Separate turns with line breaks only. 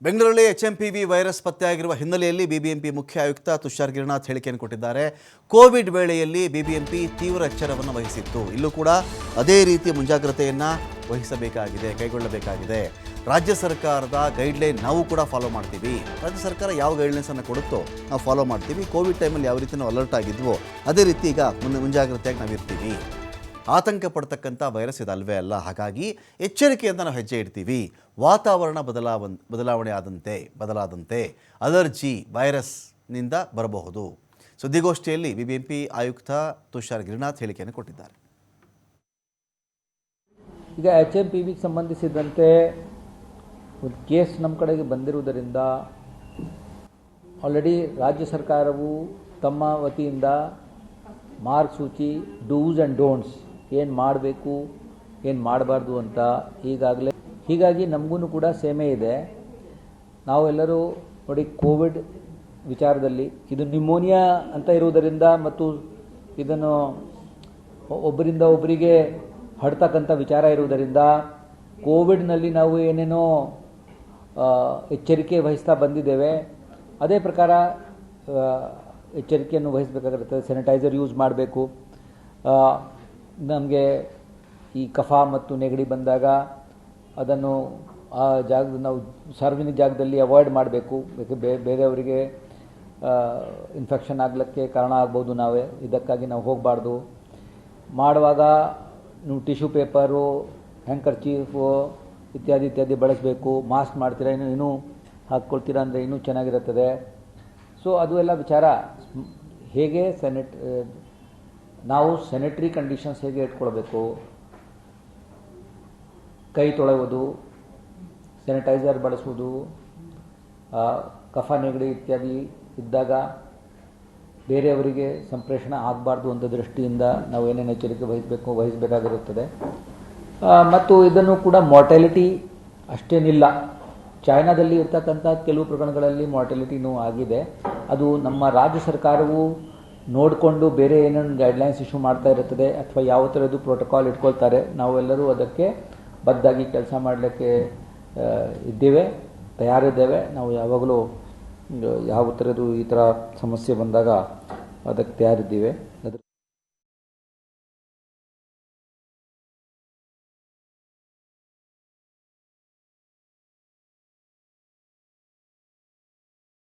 ಬೆಂಗಳೂರಲ್ಲಿ HMPV virus ಪತ್ತೆಯಾಗಿರುವ ಹಿನ್ನೆಲೆಯಲ್ಲಿ ಬಿಬಿಎಂಪಿ ಮುಖ್ಯ ಆಯುಕ್ತ ತುಷಾರ್ ಗಿರಿನಾಥ್ ಹೇಳಿಕೆಯನ್ನು ಕೊಟ್ಟಿದ್ದಾರೆ. ಕೋವಿಡ್ ವೇಳೆಯಲ್ಲಿ ಬಿಬಿಎಂಪಿ ತೀವ್ರ ಎಚ್ಚರವನ್ನು ವಹಿಸಿತ್ತು. ಇಲ್ಲೂ ಕೂಡ ಅದೇ ರೀತಿಯ ಮುಂಜಾಗ್ರತೆಯನ್ನು ಕೈಗೊಳ್ಳಬೇಕಾಗಿದೆ. ರಾಜ್ಯ ಸರ್ಕಾರದ ಗೈಡ್ಲೈನ್ ನಾವು ಕೂಡ ಫಾಲೋ ಮಾಡ್ತೀವಿ. ರಾಜ್ಯ ಸರ್ಕಾರ ಯಾವ ಗೈಡ್ಲೈನ್ಸನ್ನು ಕೊಡುತ್ತೋ ನಾವು ಫಾಲೋ ಮಾಡ್ತೀವಿ. ಕೋವಿಡ್ ಟೈಮಲ್ಲಿ ಯಾವ ರೀತಿ ನಾವು ಅಲರ್ಟ್ ಆಗಿದ್ವೋ ಅದೇ ರೀತಿ ಈಗ ಮುಂಜಾಗ್ರತೆಯಾಗಿ ನಾವಿರ್ತೀವಿ. ಆತಂಕ ಪಡ್ತಕ್ಕಂಥ ವೈರಸ್ ಇದಲ್ವೇ ಅಲ್ಲ. ಹಾಗಾಗಿ ಎಚ್ಚರಿಕೆಯಿಂದ ನಾವು ಹೆಜ್ಜೆ ಇಡ್ತೀವಿ. ವಾತಾವರಣ ಬದಲಾದಂತೆ ಅಲರ್ಜಿ ವೈರಸ್ನಿಂದ ಬರಬಹುದು. ಸುದ್ದಿಗೋಷ್ಠಿಯಲ್ಲಿ ಬಿಬಿಎಂಪಿ ಆಯುಕ್ತ ತುಷಾರ್ ಗಿರಿನಾಥ್ ಹೇಳಿಕೆಯನ್ನು ಕೊಟ್ಟಿದ್ದಾರೆ.
ಈಗ ಎಚ್ಎಂಪಿವಿಗೆ ಸಂಬಂಧಿಸಿದಂತೆ ಒಂದು ಕೇಸ್ ನಮ್ಮ ಕಡೆಗೆ ಬಂದಿರುವುದರಿಂದ ಆಲ್ರೆಡಿ ರಾಜ್ಯ ಸರ್ಕಾರವು ತಮ್ಮ ವತಿಯಿಂದ ಮಾರ್ಗಸೂಚಿ ಡೂಸ್ ಆ್ಯಂಡ್ ಡೋಂಟ್ಸ್ ಏನು ಮಾಡಬೇಕು ಏನು ಮಾಡಬಾರ್ದು ಅಂತ ಹೀಗಾಗಿ ನಮಗೂ ಕೂಡ ಸೇಮೆ ಇದೆ. ನಾವೆಲ್ಲರೂ ನೋಡಿ, ಕೋವಿಡ್ ವಿಚಾರದಲ್ಲಿ ಇದು ನ್ಯೂಮೋನಿಯಾ ಅಂತ ಇರುವುದರಿಂದ ಮತ್ತು ಇದನ್ನು ಒಬ್ಬರಿಂದ ಒಬ್ಬರಿಗೆ ಹರಡ್ತಕ್ಕಂಥ ವಿಚಾರ ಇರುವುದರಿಂದ ಕೋವಿಡ್ನಲ್ಲಿ ನಾವು ಏನೇನೋ ಎಚ್ಚರಿಕೆ ವಹಿಸ್ತಾ ಬಂದಿದ್ದೇವೆ. ಅದೇ ಪ್ರಕಾರ ಎಚ್ಚರಿಕೆಯನ್ನು ವಹಿಸಬೇಕಾಗಿರುತ್ತೆ. ಸ್ಯಾನಿಟೈಸರ್ ಯೂಸ್ ಮಾಡಬೇಕು. ನಮಗೆ ಈ ಕಫ ಮತ್ತು ನೆಗಡಿ ಬಂದಾಗ ಅದನ್ನು ಆ ಜಾಗದ ನಾವು ಸಾರ್ವಜನಿಕ ಜಾಗದಲ್ಲಿ ಅವಾಯ್ಡ್ ಮಾಡಬೇಕು. ಬೇರೆಯವರಿಗೆ ಇನ್ಫೆಕ್ಷನ್ ಆಗಲಿಕ್ಕೆ ಕಾರಣ ಆಗ್ಬೋದು. ಇದಕ್ಕಾಗಿ ನಾವು ಹೋಗಬಾರ್ದು. ಮಾಡುವಾಗ ನೀವು ಟಿಶ್ಯೂ ಪೇಪರು, ಹ್ಯಾಂಕರ್ಚೀಫು ಇತ್ಯಾದಿ ಬಳಸಬೇಕು. ಮಾಸ್ಕ್ ಮಾಡ್ತೀರಾ, ಇನ್ನೂ ಹಾಕ್ಕೊಳ್ತೀರಾ ಅಂದರೆ ಇನ್ನೂ ಚೆನ್ನಾಗಿರುತ್ತದೆ. ಸೊ ಅದು ಎಲ್ಲ ವಿಚಾರ. ಹೇಗೆ ನಾವು ಸ್ಯಾನಿಟರಿ ಕಂಡೀಷನ್ಸ್ ಹೇಗೆ ಇಟ್ಕೊಳ್ಬೇಕು, ಕೈ ತೊಳೆಯುವುದು, ಸ್ಯಾನಿಟೈಸರ್ ಬಳಸುವುದು, ಕಫ ನೆಗಡಿ ಇತ್ಯಾದಿ ಇದ್ದಾಗ ಬೇರೆಯವರಿಗೆ ಸಂಪ್ರೇಷಣೆ ಆಗಬಾರ್ದು ಅಂತ ದೃಷ್ಟಿಯಿಂದ ನಾವು ಏನೇನು ಎಚ್ಚರಿಕೆ ವಹಿಸಬೇಕಾಗಿರುತ್ತದೆ. ಮತ್ತು ಇದನ್ನು ಕೂಡ ಮಾರ್ಟಾಲಿಟಿ ಅಷ್ಟೇನಿಲ್ಲ. ಚೈನಾದಲ್ಲಿ ಇರ್ತಕ್ಕಂಥ ಕೆಲವು ಪ್ರಕರಣಗಳಲ್ಲಿ ಮಾರ್ಟಾಲಿಟಿನೂ ಆಗಿದೆ. ಅದು ನಮ್ಮ ರಾಜ್ಯ ಸರ್ಕಾರವು ನೋಡಿಕೊಂಡು ಬೇರೆ ಏನೇನು ಗೈಡ್ಲೈನ್ಸ್ ಇಶ್ಯೂ ಮಾಡ್ತಾ ಇರುತ್ತದೆ ಅಥವಾ ಯಾವ ಥರದ್ದು ಪ್ರೋಟೋಕಾಲ್ ಇಟ್ಕೊಳ್ತಾರೆ, ನಾವೆಲ್ಲರೂ ಅದಕ್ಕೆ ಬದ್ಧಾಗಿ ಕೆಲಸ ಮಾಡಲಿಕ್ಕೆ ತಯಾರಿದ್ದೇವೆ. ನಾವು ಯಾವಾಗಲೂ ಯಾವ ಥರದ್ದು ಈ ಥರ ಸಮಸ್ಯೆ ಬಂದಾಗ ಅದಕ್ಕೆ ತಯಾರಿದ್ದೀವಿ.